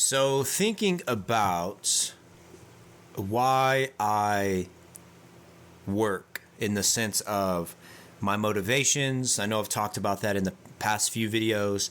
So, thinking about why I work in the sense of my motivations, I know I've talked about that in the past few videos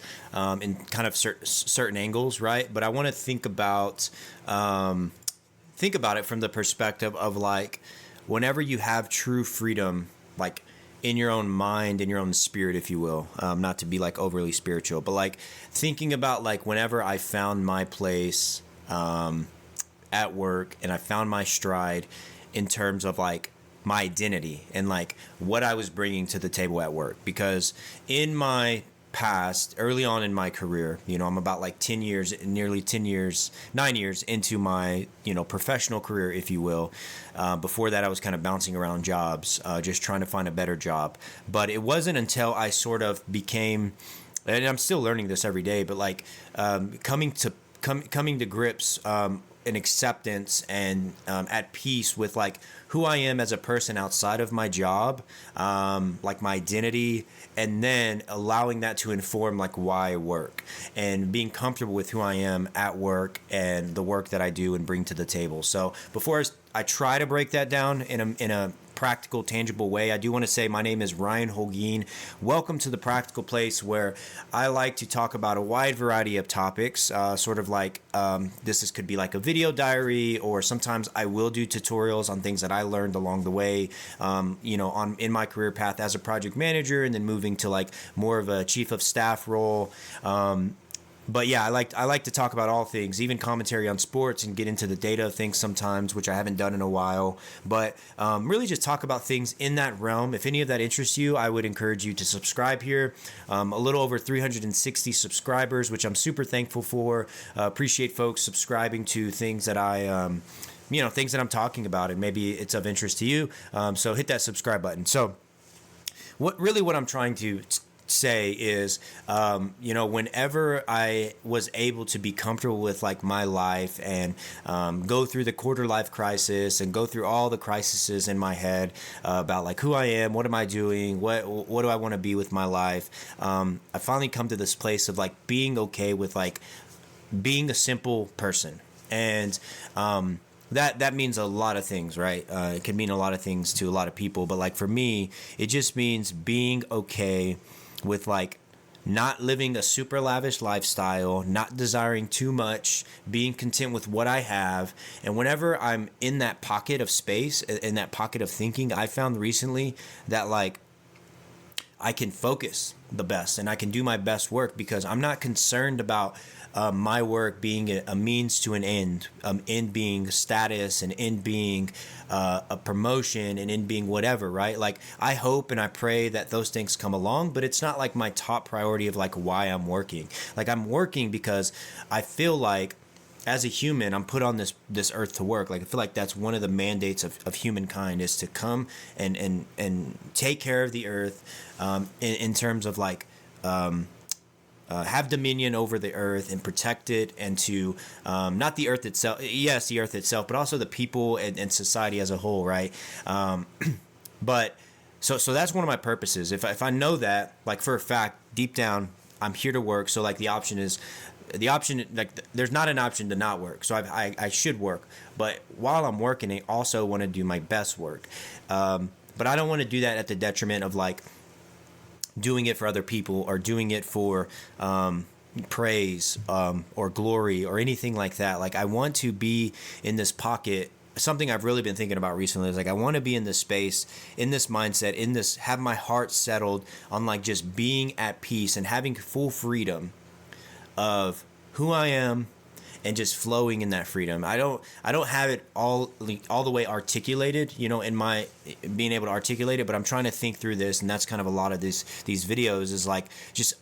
in kind of certain angles, right? But I want to think about it from the perspective of like whenever you have true freedom, like in your own mind, in your own spirit, if you will, not to be like overly spiritual, but like thinking about like whenever I found my place at work and I found my stride in terms of like my identity and like what I was bringing to the table at work. Because in my past, early on in my career, I'm about like 10 years, nearly 10 years, 9 years into my, professional career, if you will. Before that, I was kind of bouncing around jobs, just trying to find a better job. But it wasn't until I sort of became, and I'm still learning this every day, but like coming to grips and acceptance and at peace with like who I am as a person outside of my job, like my identity, and then allowing that to inform like why I work and being comfortable with who I am at work and the work that I do and bring to the table. So before I try to break that down in a practical, tangible way, I do want to say my name is Ryan Holguin. Welcome to the Practical Place, where I like to talk about a wide variety of topics, sort of like could be like a video diary, or sometimes I will do tutorials on things that I learned along the way, in my career path as a project manager, and then moving to like more of a chief of staff role. But yeah, I like to talk about all things, even commentary on sports, and get into the data of things sometimes, which I haven't done in a while. But really just talk about things in that realm. If any of that interests you, I would encourage you to subscribe here. A little over 360 subscribers, which I'm super thankful for. Appreciate folks subscribing to things that things that I'm talking about, and maybe it's of interest to you. So hit that subscribe button. So what I'm trying to say is, whenever I was able to be comfortable with like my life and go through the quarter life crisis and go through all the crises in my head about like who I am, what am I doing, what do I want to be with my life, I finally come to this place of like being okay with like being a simple person. And that means a lot of things, right? It can mean a lot of things to a lot of people, but like for me, it just means being okay with like not living a super lavish lifestyle, not desiring too much, being content with what I have. And whenever I'm in that pocket of space, in that pocket of thinking, I found recently that like I can focus the best and I can do my best work because I'm not concerned about my work being a means to an end, end being status, and end being a promotion, and end being whatever, right? Like I hope and I pray that those things come along, but it's not like my top priority of like why I'm working. Like I'm working because I feel like as a human, I'm put on this earth to work. Like I feel like that's one of the mandates of humankind, is to come and take care of the earth, in terms of like have dominion over the earth and protect it, and to not the earth itself, yes, the earth itself, but also the people and society as a whole, right? But so that's one of my purposes. If I know that, like for a fact, deep down, I'm here to work. So like the option, like there's not an option to not work. So I should work, but while I'm working, I also want to do my best work. But I don't want to do that at the detriment of like doing it for other people, or doing it for praise or glory or anything like that. Like I want to be in this pocket. Something I've really been thinking about recently is like I want to be in this space, in this mindset, in this, have my heart settled on like just being at peace and having full freedom of who I am, and just flowing in that freedom. I don't have it all the way articulated, in my being able to articulate it, but I'm trying to think through this, and that's kind of a lot of these videos, is like just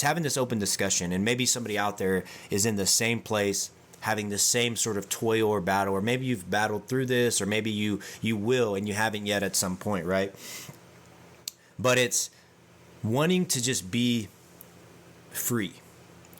having this open discussion. And maybe somebody out there is in the same place, having the same sort of toil or battle, or maybe you've battled through this, or maybe you will and you haven't yet at some point, right? But it's wanting to just be free,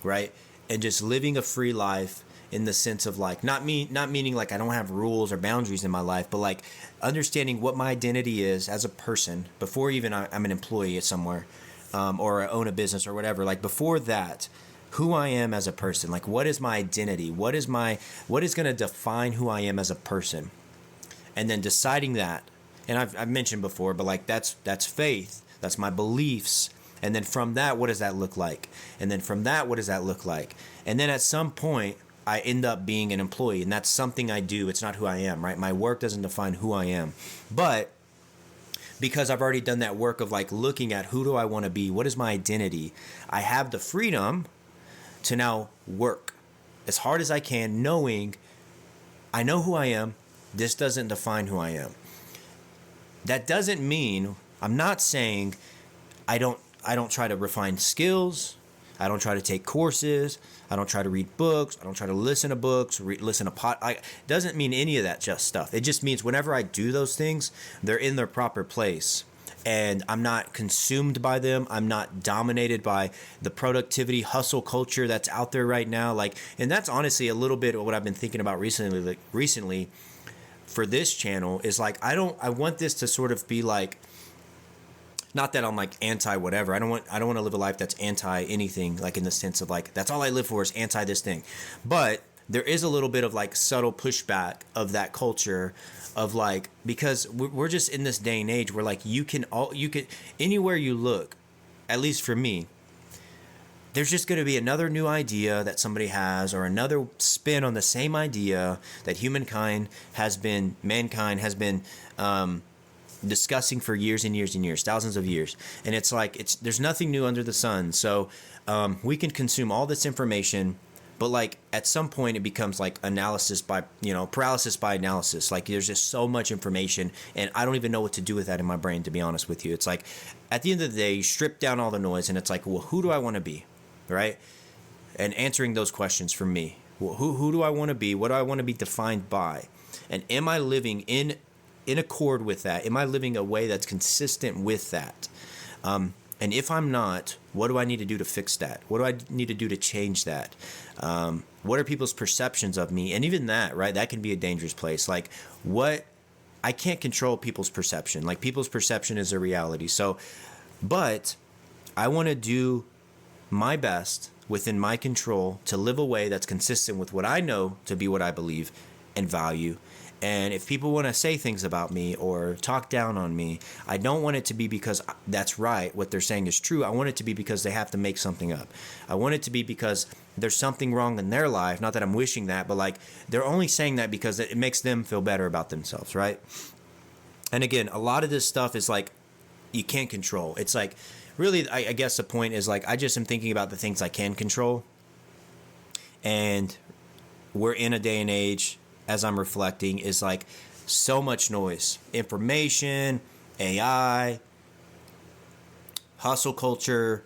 right? And just living a free life, in the sense of like not meaning like I don't have rules or boundaries in my life, but like understanding what my identity is as a person before even I'm an employee at somewhere, or I own a business or whatever. Like before that, who I am as a person. Like, what is my identity? What is going to define who I am as a person? And then deciding that, and I've mentioned before, but like that's faith. That's my beliefs. And then from that, what does that look like? And then from that, what does that look like? And then at some point, I end up being an employee, and that's something I do. It's not who I am, right? My work doesn't define who I am. But because I've already done that work of like looking at who do I want to be? What is my identity? I have the freedom to now work as hard as I can, knowing I know who I am. This doesn't define who I am. That doesn't mean, I'm not saying I don't try to refine skills. I don't try to take courses. I don't try to read books. I don't try to listen to books, listen to doesn't mean any of that just stuff. It just means whenever I do those things, they're in their proper place. And I'm not consumed by them. I'm not dominated by the productivity hustle culture that's out there right now. Like, and that's honestly a little bit of what I've been thinking about recently for this channel is like, I want this to sort of be like, not that I'm like anti whatever. I don't want to live a life that's anti anything, like in the sense of like, that's all I live for is anti this thing. But there is a little bit of like subtle pushback of that culture of like, because we're just in this day and age where like you can anywhere you look, at least for me, there's just going to be another new idea that somebody has, or another spin on the same idea that mankind has been discussing for years and years and years, thousands of years. And it's like, there's nothing new under the sun. So we can consume all this information, but like at some point it becomes like paralysis by analysis. Like there's just so much information and I don't even know what to do with that in my brain, to be honest with you. It's like at the end of the day, you strip down all the noise and it's like, well, who do I want to be? Right? And answering those questions for me. Well, who do I want to be? What do I want to be defined by? And am I living in accord with that? Am I living a way that's consistent with that? And if I'm not, what do I need to do to fix that? What do I need to do to change that? What are people's perceptions of me? And even that, right? That can be a dangerous place. Like I can't control people's perception. Like people's perception is a reality. So, but I want to do my best within my control to live a way that's consistent with what I know to be what I believe and value. And if people want to say things about me or talk down on me, I don't want it to be because that's right, what they're saying is true. I want it to be because they have to make something up. I want it to be because there's something wrong in their life. Not that I'm wishing that, but like they're only saying that because it makes them feel better about themselves, right? And again, a lot of this stuff is like you can't control. It's like really, I guess the point is like I just am thinking about the things I can control. And we're in a day and age, as I'm reflecting, is like so much noise, information, AI, hustle culture,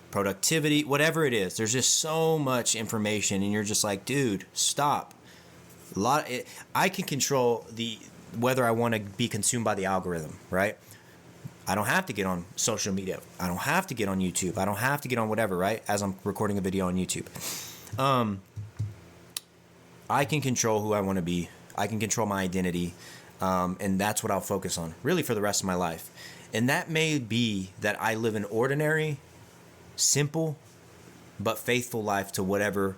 productivity, whatever it is. There's just so much information and you're just like, dude, stop. I can control whether I want to be consumed by the algorithm, right? I don't have to get on social media. I don't have to get on YouTube. I don't have to get on whatever, right? As I'm recording a video on YouTube. I can control who I want to be. I can control my identity. And that's what I'll focus on really for the rest of my life. And that may be that I live an ordinary, simple, but faithful life to whatever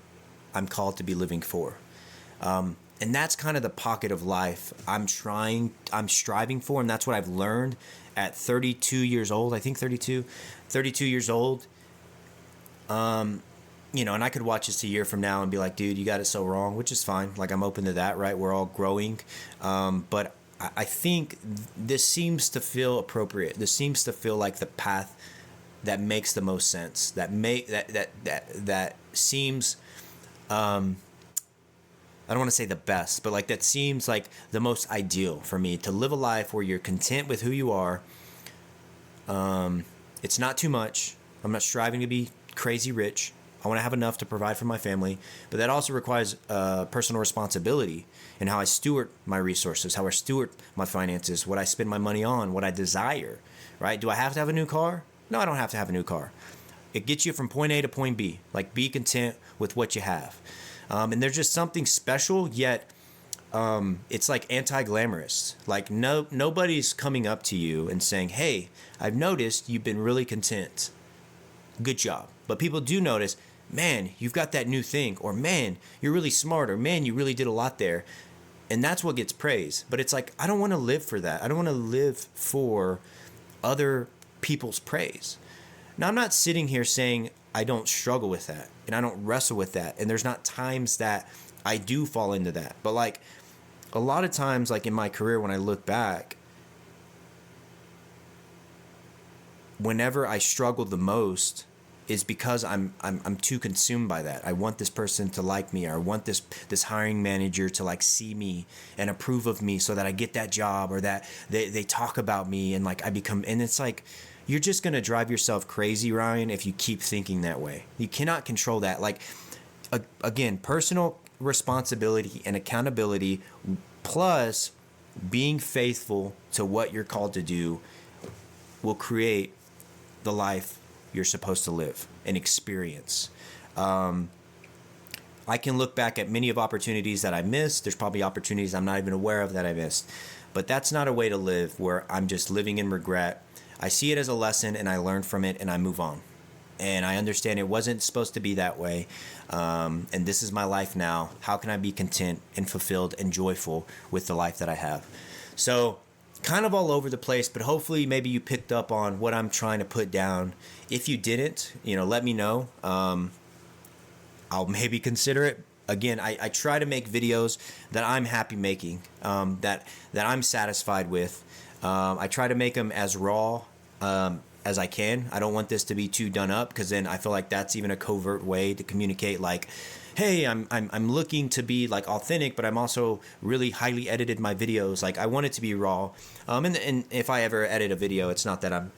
I'm called to be living for. And that's kind of the pocket of life I'm striving for. And that's what I've learned at 32 years old. I think 32 years old. And I could watch this a year from now and be like, dude, you got it so wrong, which is fine. Like, I'm open to that, right? We're all growing. But I think this seems to feel appropriate. This seems to feel like the path that makes the most sense. That seems, I don't want to say the best, but like that seems like the most ideal for me, to live a life where you're content with who you are. It's not too much. I'm not striving to be crazy rich. I want to have enough to provide for my family, but that also requires personal responsibility in how I steward my resources, how I steward my finances, what I spend my money on, what I desire, right? Do I have to have a new car? No, I don't have to have a new car. It gets you from point A to point B. Like, be content with what you have. And there's just something special, yet it's like anti-glamorous. Like nobody's coming up to you and saying, hey, I've noticed you've been really content. Good job. But people do notice, man, you've got that new thing, or man, you're really smart, or man, you really did a lot there. And that's what gets praised. But it's like, I don't want to live for that. I don't want to live for other people's praise. Now, I'm not sitting here saying I don't struggle with that and I don't wrestle with that. And there's not times that I do fall into that. But like a lot of times, like in my career, when I look back, whenever I struggled the most is because I'm too consumed by that. I want this person to like me, or I want this hiring manager to like see me and approve of me so that I get that job, or that they talk about me and like I become, and it's like, you're just going to drive yourself crazy, Ryan, if you keep thinking that way. You cannot control that. Like again, personal responsibility and accountability plus being faithful to what you're called to do will create the life you're supposed to live and experience. I can look back at many of opportunities that I missed. There's probably opportunities I'm not even aware of that I missed. But that's not a way to live where I'm just living in regret. I see it as a lesson and I learn from it and I move on. And I understand it wasn't supposed to be that way. And this is my life now. How can I be content and fulfilled and joyful with the life that I have? So kind of all over the place, but hopefully maybe you picked up on what I'm trying to put down. If you didn't, let me know. I'll maybe consider it. Again, I try to make videos that I'm happy making, that I'm satisfied with. I try to make them as raw as I can. I don't want this to be too done up, because then I feel like that's even a covert way to communicate, like, hey, I'm looking to be like authentic, but I'm also really highly edited my videos. Like I want it to be raw. And if I ever edit a video, it's not that I'm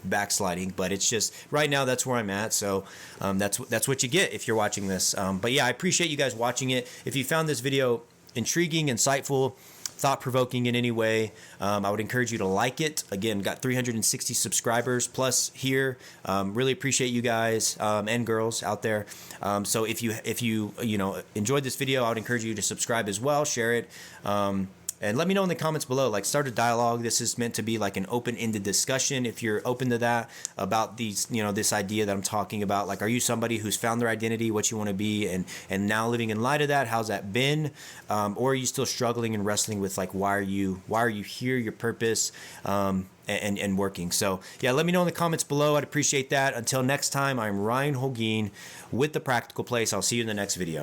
backsliding, but it's just right now that's where I'm at. So that's what you get if you're watching this. But yeah, I appreciate you guys watching it. If you found this video intriguing, insightful, thought-provoking in any way, I would encourage you to like it. Again, got 360 subscribers plus here. Really appreciate you guys and girls out there. So if you enjoyed this video, I would encourage you to subscribe as well, share it. And let me know in the comments below, like start a dialogue. This is meant to be like an open-ended discussion. If you're open to that, about these, this idea that I'm talking about, like, are you somebody who's found their identity, what you want to be, and now living in light of that? How's that been? Or are you still struggling and wrestling with like, why are you here, your purpose, and working? So yeah, let me know in the comments below. I'd appreciate that. Until next time, I'm Ryan Holguin with The Practical Place. I'll see you in the next video.